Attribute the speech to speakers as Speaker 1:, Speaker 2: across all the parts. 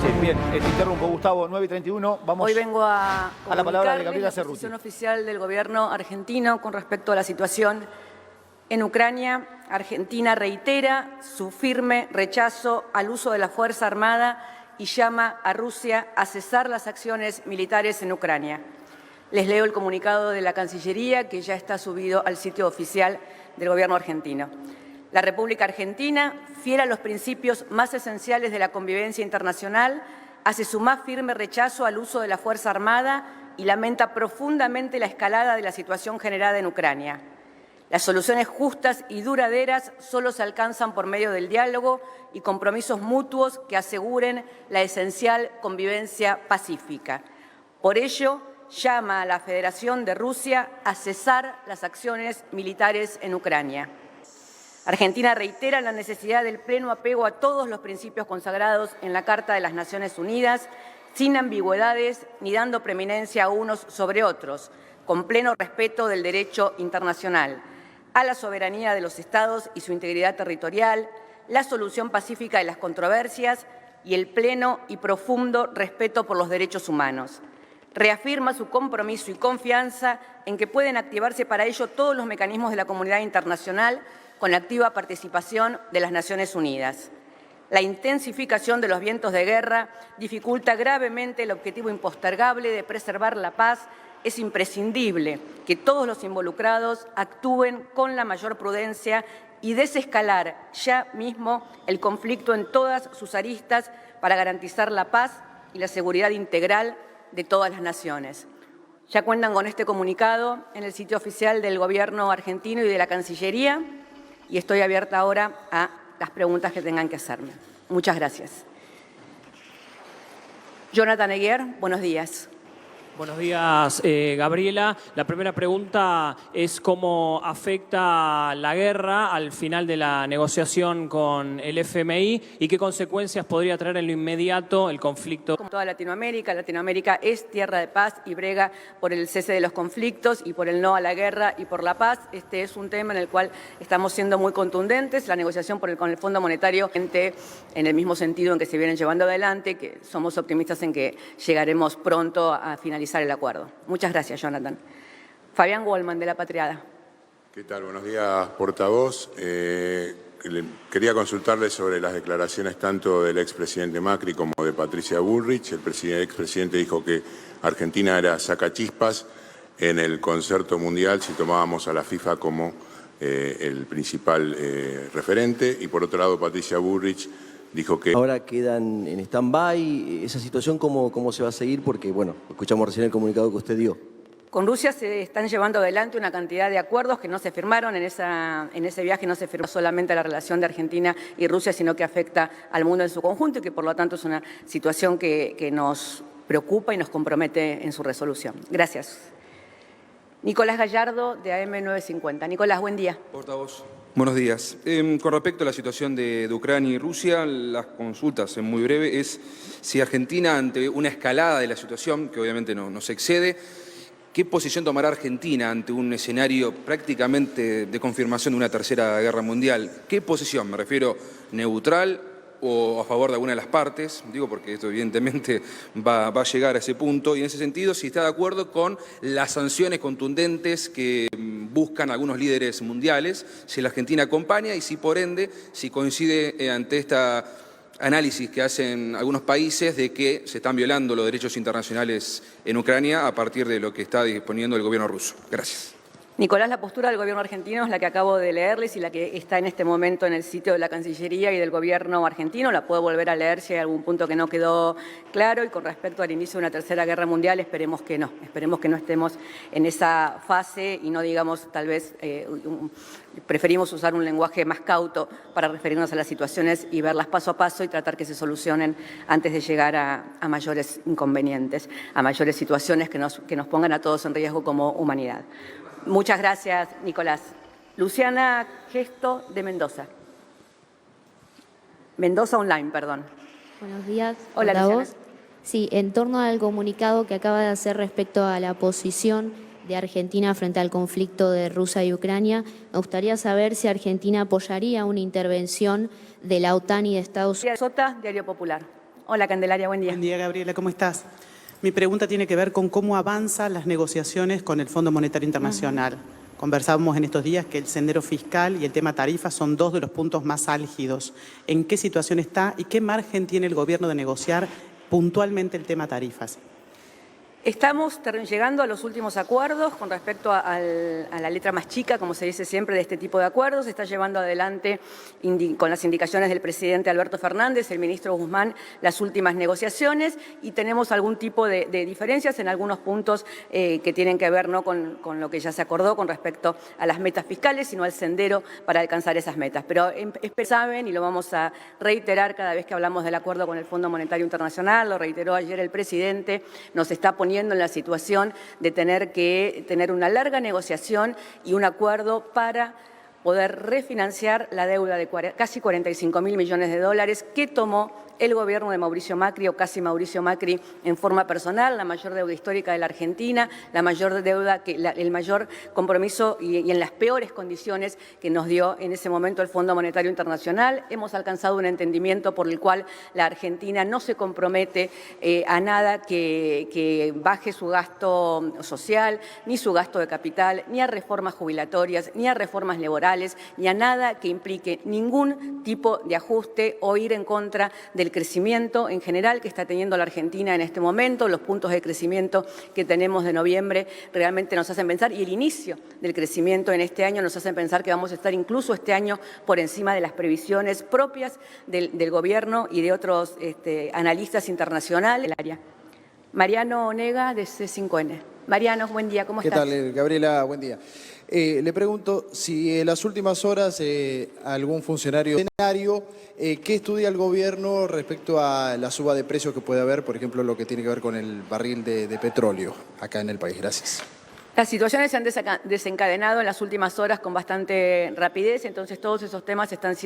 Speaker 1: Sí, bien, te interrumpo, Gustavo, 9:31, vamos.
Speaker 2: Hoy vengo a
Speaker 1: la palabra de Gabriela
Speaker 2: la
Speaker 1: Cerruti.
Speaker 2: posición oficial del gobierno argentino con respecto a la situación en Ucrania. Argentina reitera su firme rechazo al uso de la Fuerza Armada y llama a Rusia a cesar las acciones militares en Ucrania. Les leo el comunicado de la Cancillería, que ya está subido al sitio oficial del gobierno argentino. La República Argentina, fiel a los principios más esenciales de la convivencia internacional, hace su más firme rechazo al uso de la Fuerza Armada y lamenta profundamente la escalada de la situación generada en Ucrania. Las soluciones justas y duraderas solo se alcanzan por medio del diálogo y compromisos mutuos que aseguren la esencial convivencia pacífica. Por ello, llama a la Federación de Rusia a cesar las acciones militares en Ucrania. Argentina reitera la necesidad del pleno apego a todos los principios consagrados en la Carta de las Naciones Unidas, sin ambigüedades ni dando preeminencia a unos sobre otros, con pleno respeto del derecho internacional, a la soberanía de los Estados y su integridad territorial, la solución pacífica de las controversias y el pleno y profundo respeto por los derechos humanos. Reafirma su compromiso y confianza en que pueden activarse para ello todos los mecanismos de la comunidad internacional con la activa participación de las Naciones Unidas. La intensificación de los vientos de guerra dificulta gravemente el objetivo impostergable de preservar la paz. Es imprescindible que todos los involucrados actúen con la mayor prudencia y desescalar ya mismo el conflicto en todas sus aristas para garantizar la paz y la seguridad integral de todas las naciones. Ya cuentan con este comunicado en el sitio oficial del Gobierno argentino y de la Cancillería, y estoy abierta ahora a las preguntas que tengan que hacerme. Muchas gracias. Jonathan Eguer, buenos días.
Speaker 3: Buenos días, Gabriela. La primera pregunta es cómo afecta la guerra al final de la negociación con el FMI y qué consecuencias podría traer en lo inmediato el conflicto.
Speaker 2: Como toda Latinoamérica, Latinoamérica es tierra de paz y brega por el cese de los conflictos y por el no a la guerra y por la paz. Este es un tema en el cual estamos siendo muy contundentes. La negociación con el Fondo Monetario en el mismo sentido en que se vienen llevando adelante, que somos optimistas en que llegaremos pronto a finalizar el acuerdo. Muchas gracias, Jonathan. Fabián Goldman, de La Patriada.
Speaker 4: ¿Qué tal? Buenos días, portavoz. Quería consultarle sobre las declaraciones tanto del expresidente Macri como de Patricia Bullrich. El expresidente dijo que Argentina era sacachispas en el concierto mundial si tomábamos a la FIFA como el principal referente. Y por otro lado, Patricia Bullrich dijo que
Speaker 5: ahora quedan en stand-by. ¿Esa situación cómo se va a seguir? Porque, bueno, escuchamos recién el comunicado que usted dio.
Speaker 2: Con Rusia se están llevando adelante una cantidad de acuerdos que no se firmaron en ese viaje, no se firmó solamente la relación de Argentina y Rusia, sino que afecta al mundo en su conjunto y que por lo tanto es una situación que nos preocupa y nos compromete en su resolución. Gracias. Nicolás Gallardo, de AM950. Nicolás, buen día.
Speaker 6: Portavoz. Buenos días. Con respecto a la situación de Ucrania y Rusia, las consultas en muy breve es si Argentina, ante una escalada de la situación, que obviamente no se excede, ¿qué posición tomará Argentina ante un escenario prácticamente de confirmación de una tercera guerra mundial? ¿Qué posición? Me refiero neutral o a favor de alguna de las partes, digo porque esto evidentemente va a llegar a ese punto, y en ese sentido si está de acuerdo con las sanciones contundentes que buscan algunos líderes mundiales, si la Argentina acompaña y si por ende, si coincide ante esta análisis que hacen algunos países de que se están violando los derechos internacionales en Ucrania a partir de lo que está disponiendo el gobierno ruso. Gracias.
Speaker 2: Nicolás, la postura del gobierno argentino es la que acabo de leerles y la que está en este momento en el sitio de la Cancillería y del gobierno argentino. La puedo volver a leer si hay algún punto que no quedó claro. Y con respecto al inicio de una tercera guerra mundial, esperemos que no estemos en esa fase y no digamos, tal vez, preferimos usar un lenguaje más cauto para referirnos a las situaciones y verlas paso a paso y tratar que se solucionen antes de llegar a mayores inconvenientes, a mayores situaciones que nos pongan a todos en riesgo como humanidad. Muchas gracias, Nicolás. Luciana Gesto, de Mendoza. Mendoza Online, perdón.
Speaker 7: Buenos días.
Speaker 2: Hola,
Speaker 7: portavoz.
Speaker 2: Luciana.
Speaker 7: Sí, en torno al comunicado que acaba de hacer respecto a la posición de Argentina frente al conflicto de Rusia y Ucrania, me gustaría saber si Argentina apoyaría una intervención de la OTAN y de Estados Unidos.
Speaker 2: Sota, Diario Popular. Hola, Candelaria, buen día.
Speaker 8: Buen día, Gabriela, ¿cómo estás? Mi pregunta tiene que ver con cómo avanzan las negociaciones con el Fondo Monetario Internacional. Conversábamos en estos días que el sendero fiscal y el tema tarifas son dos de los puntos más álgidos. ¿En qué situación está y qué margen tiene el gobierno de negociar puntualmente el tema tarifas?
Speaker 2: Estamos llegando a los últimos acuerdos con respecto a la letra más chica, como se dice siempre, de este tipo de acuerdos. Se está llevando adelante, con las indicaciones del presidente Alberto Fernández, el ministro Guzmán, las últimas negociaciones y tenemos algún tipo de diferencias en algunos puntos que tienen que ver no con lo que ya se acordó con respecto a las metas fiscales, sino al sendero para alcanzar esas metas. Pero saben, y lo vamos a reiterar cada vez que hablamos del acuerdo con el Fondo Monetario Internacional, lo reiteró ayer el presidente, nos está poniendo en la situación de tener que tener una larga negociación y un acuerdo para poder refinanciar la deuda de casi 45.000 millones de dólares que tomó el gobierno de Mauricio Macri o casi Mauricio Macri en forma personal, la mayor deuda histórica de la Argentina, la mayor deuda, el mayor compromiso y en las peores condiciones que nos dio en ese momento el Fondo Monetario Internacional. Hemos alcanzado un entendimiento por el cual la Argentina no se compromete a nada que baje su gasto social, ni su gasto de capital, ni a reformas jubilatorias, ni a reformas laborales, ni a nada que implique ningún tipo de ajuste o ir en contra del crecimiento en general que está teniendo la Argentina en este momento. Los puntos de crecimiento que tenemos de noviembre realmente nos hacen pensar, y el inicio del crecimiento en este año nos hacen pensar que vamos a estar incluso este año por encima de las previsiones propias del gobierno y de otros analistas internacionales. Mariano Onega, de C5N. Mariano, buen día, ¿cómo estás?
Speaker 9: ¿Qué tal, Gabriela? Buen día. Le pregunto si en las últimas horas algún funcionario ¿qué estudia el gobierno respecto a la suba de precios que puede haber, por ejemplo, lo que tiene que ver con el barril de petróleo acá en el país? Gracias.
Speaker 2: Las situaciones se han desencadenado en las últimas horas con bastante rapidez, entonces todos esos temas están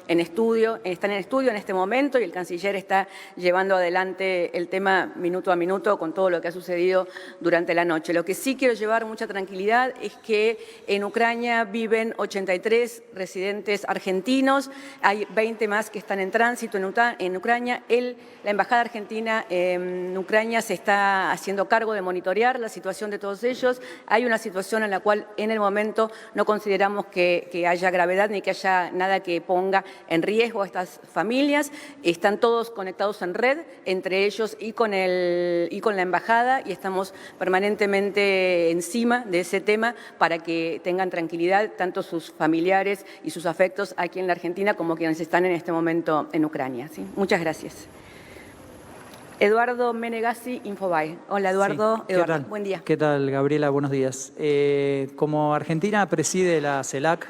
Speaker 2: en estudio en este momento y el canciller está llevando adelante el tema minuto a minuto con todo lo que ha sucedido durante la noche. Lo que sí quiero llevar mucha tranquilidad es que en Ucrania viven 83 residentes argentinos, hay 20 más que están en tránsito en Ucrania. La Embajada Argentina en Ucrania se está haciendo cargo de monitorear la situación de todos ellos. Hay una situación en la cual en el momento no consideramos que haya gravedad ni que haya nada que ponga en riesgo a estas familias. Están todos conectados en red, entre ellos y con la Embajada, y estamos permanentemente encima de ese tema para que tengan tranquilidad tanto sus familiares y sus afectos aquí en la Argentina como quienes están en este momento en Ucrania. ¿Sí? Muchas gracias. Eduardo Menegazzi, Infobae. Hola, Eduardo.
Speaker 10: Sí,
Speaker 2: Eduardo, buen día.
Speaker 10: ¿Qué tal, Gabriela? Buenos días. Como Argentina preside la CELAC,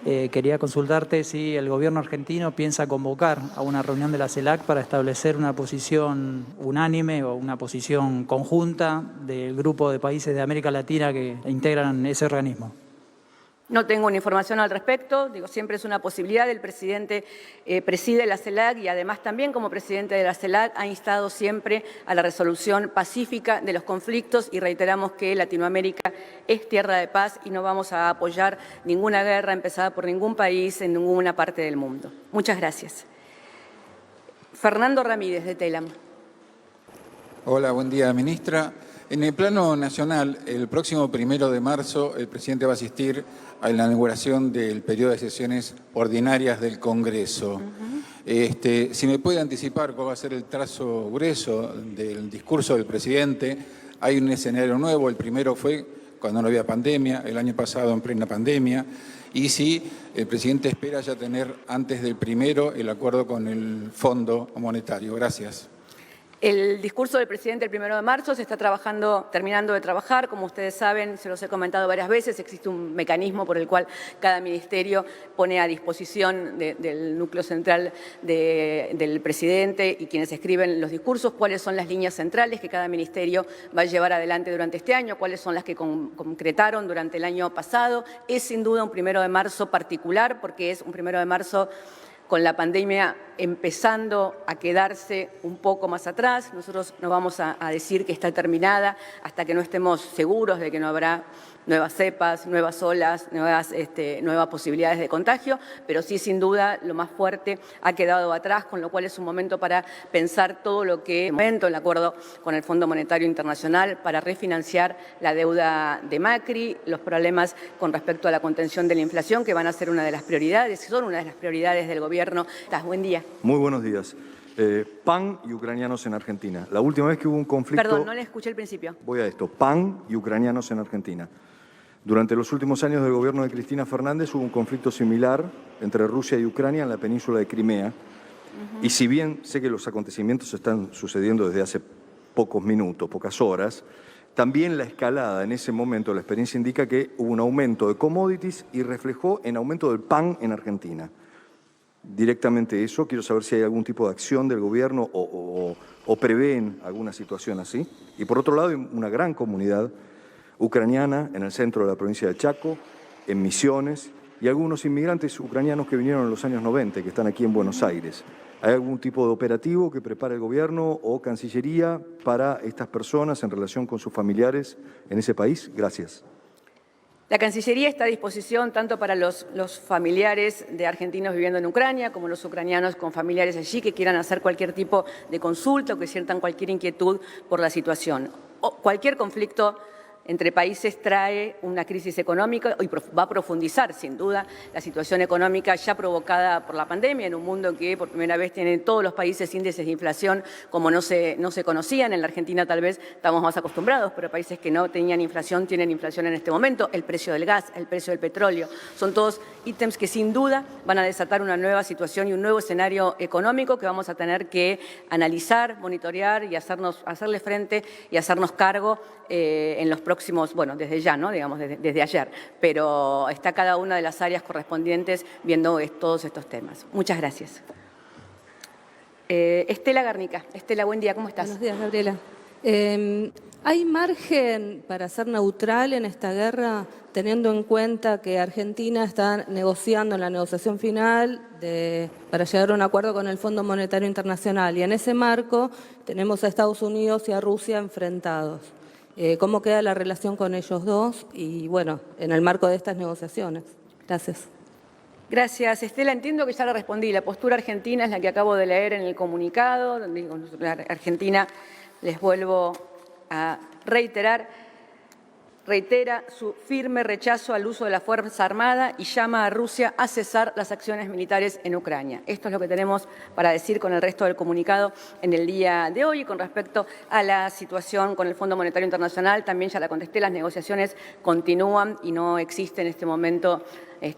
Speaker 10: quería consultarte si el gobierno argentino piensa convocar a una reunión de la CELAC para establecer una posición unánime o una posición conjunta del grupo de países de América Latina que integran ese organismo.
Speaker 2: No tengo una información al respecto, digo, siempre es una posibilidad. El presidente preside la CELAC y además también como presidente de la CELAC ha instado siempre a la resolución pacífica de los conflictos y reiteramos que Latinoamérica es tierra de paz y no vamos a apoyar ninguna guerra empezada por ningún país en ninguna parte del mundo. Muchas gracias. Fernando Ramírez, de Telam.
Speaker 11: Hola, buen día, ministra. En el plano nacional, el próximo 1 de marzo, el presidente va a asistir a la inauguración del periodo de sesiones ordinarias del Congreso. Si me puede anticipar cuál va a ser el trazo grueso del discurso del presidente. Hay un escenario nuevo, el primero fue cuando no había pandemia, el año pasado en plena pandemia, y si el presidente espera ya tener antes del 1 el acuerdo con el Fondo Monetario. Gracias.
Speaker 2: El discurso del presidente el 1 de marzo se está terminando de trabajar. Como ustedes saben, se los he comentado varias veces, existe un mecanismo por el cual cada ministerio pone a disposición del núcleo central del presidente y quienes escriben los discursos cuáles son las líneas centrales que cada ministerio va a llevar adelante durante este año, cuáles son las que concretaron durante el año pasado. Es sin duda un 1 de marzo particular porque es un 1 de marzo con la pandemia empezando a quedarse un poco más atrás. Nosotros no vamos a decir que está terminada hasta que no estemos seguros de que no habrá nuevas cepas, nuevas olas, nuevas posibilidades de contagio, pero sí, sin duda, lo más fuerte ha quedado atrás, con lo cual es un momento para pensar todo lo que el acuerdo con el Fondo Monetario Internacional para refinanciar la deuda de Macri, los problemas con respecto a la contención de la inflación, que van a ser una de las prioridades, son una de las prioridades del gobierno. Buen día.
Speaker 12: Muy buenos días. PAN y ucranianos en Argentina. La última vez que hubo un conflicto...
Speaker 2: Perdón, no le escuché el principio.
Speaker 12: Voy a esto. PAN y ucranianos en Argentina. Durante los últimos años del gobierno de Cristina Fernández hubo un conflicto similar entre Rusia y Ucrania en la península de Crimea. Y si bien sé que los acontecimientos están sucediendo desde hace pocos minutos, pocas horas, también la escalada en ese momento, la experiencia indica que hubo un aumento de commodities y reflejó en aumento del pan en Argentina. Directamente eso, quiero saber si hay algún tipo de acción del gobierno o prevén alguna situación así. Y por otro lado, hay una gran comunidad ucraniana en el centro de la provincia de Chaco, en Misiones, y algunos inmigrantes ucranianos que vinieron en los años 90, que están aquí en Buenos Aires. ¿Hay algún tipo de operativo que prepara el gobierno o Cancillería para estas personas en relación con sus familiares en ese país? Gracias.
Speaker 2: La Cancillería está a disposición tanto para los familiares de argentinos viviendo en Ucrania como los ucranianos con familiares allí que quieran hacer cualquier tipo de consulta o que sientan cualquier inquietud por la situación. Cualquier conflicto entre países trae una crisis económica y va a profundizar, sin duda, la situación económica ya provocada por la pandemia en un mundo que por primera vez tienen todos los países índices de inflación como no se conocían. En la Argentina tal vez estamos más acostumbrados, pero países que no tenían inflación tienen inflación en este momento. El precio del gas, el precio del petróleo, son todos ítems que sin duda van a desatar una nueva situación y un nuevo escenario económico que vamos a tener que analizar, monitorear y hacerle frente y hacernos cargo en los próximos, bueno, desde ya, ¿no? Digamos, desde ayer, pero está cada una de las áreas correspondientes viendo todos estos temas. Muchas gracias. Estela Garnica. Estela, buen día, ¿cómo estás?
Speaker 13: Buenos días, Gabriela. ¿Hay margen para ser neutral en esta guerra, teniendo en cuenta que Argentina está negociando en la negociación final para llegar a un acuerdo con el Fondo Monetario Internacional? Y en ese marco tenemos a Estados Unidos y a Rusia enfrentados. ¿Cómo queda la relación con ellos dos? Y bueno, en el marco de estas negociaciones. Gracias.
Speaker 2: Gracias, Estela. Entiendo que ya le respondí. La postura argentina es la que acabo de leer en el comunicado. La Argentina, les vuelvo a reiterar, reitera su firme rechazo al uso de la Fuerza Armada y llama a Rusia a cesar las acciones militares en Ucrania. Esto es lo que tenemos para decir con el resto del comunicado en el día de hoy. Y con respecto a la situación con el Fondo Monetario Internacional, también ya la contesté, las negociaciones continúan y no existe en este momento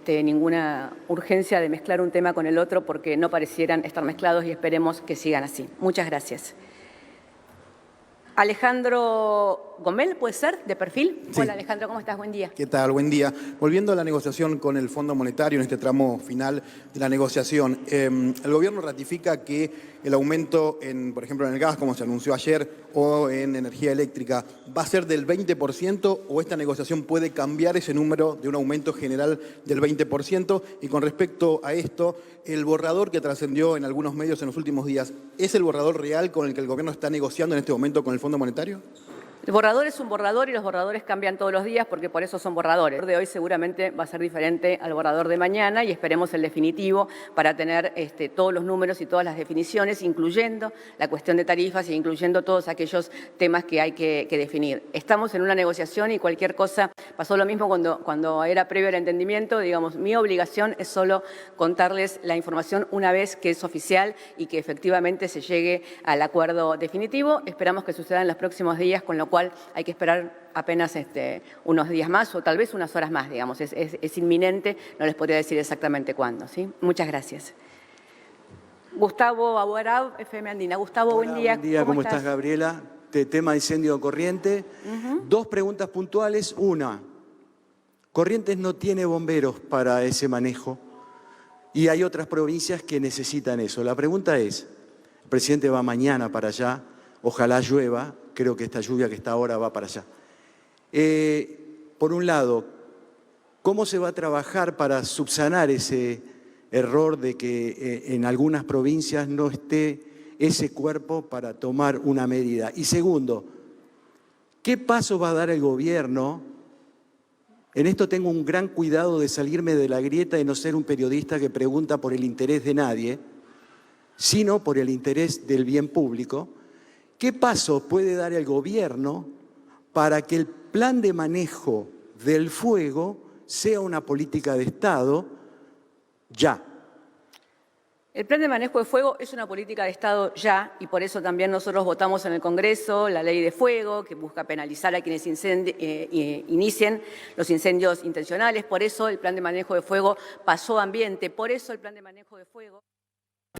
Speaker 2: ninguna urgencia de mezclar un tema con el otro porque no parecieran estar mezclados y esperemos que sigan así. Muchas gracias. Alejandro Gomel, ¿puede ser? ¿De perfil? Sí. Hola Alejandro, ¿cómo estás? Buen día.
Speaker 9: ¿Qué tal? Buen día. Volviendo a la negociación con el Fondo Monetario en este tramo final de la negociación, el gobierno ratifica que el aumento, por ejemplo, en el gas, como se anunció ayer, o en energía eléctrica, ¿va a ser del 20% o esta negociación puede cambiar ese número de un aumento general del 20%? Y con respecto a esto, el borrador que trascendió en algunos medios en los últimos días, ¿es el borrador real con el que el gobierno está negociando en este momento con el Fondo Monetario?
Speaker 2: El borrador es un borrador y los borradores cambian todos los días porque por eso son borradores. El de hoy seguramente va a ser diferente al borrador de mañana y esperemos el definitivo para tener todos los números y todas las definiciones, incluyendo la cuestión de tarifas e incluyendo todos aquellos temas que hay que definir. Estamos en una negociación y cualquier cosa, pasó lo mismo cuando era previo al entendimiento, digamos, mi obligación es solo contarles la información una vez que es oficial y que efectivamente se llegue al acuerdo definitivo. Esperamos que suceda en los próximos días, con lo cual hay que esperar apenas unos días más o tal vez unas horas más, digamos. Es inminente, no les podría decir exactamente cuándo, ¿sí? Muchas gracias. Gustavo Abuarab, FM Andina. Gustavo,
Speaker 14: hola,
Speaker 2: buen día.
Speaker 14: Buen día, ¿cómo estás, Gabriela? Tema incendio de Corrientes. Dos preguntas puntuales. Una, Corrientes no tiene bomberos para ese manejo y hay otras provincias que necesitan eso. La pregunta es, el presidente va mañana para allá, ojalá llueva. Creo que esta lluvia que está ahora va para allá. Por un lado, ¿cómo se va a trabajar para subsanar ese error de que en algunas provincias no esté ese cuerpo para tomar una medida. Y segundo, ¿qué paso va a dar el gobierno? En esto tengo un gran cuidado de salirme de la grieta y no ser un periodista que pregunta por el interés de nadie, sino por el interés del bien público. ¿Qué paso puede dar el gobierno para que el plan de manejo del fuego sea una política de Estado ya?
Speaker 2: El plan de manejo de fuego es una política de Estado ya, y por eso también nosotros votamos en el Congreso la ley de fuego, que busca penalizar a quienes inicien los incendios intencionales. Por eso el plan de manejo de fuego pasó a ambiente. Por eso el plan de manejo de fuego...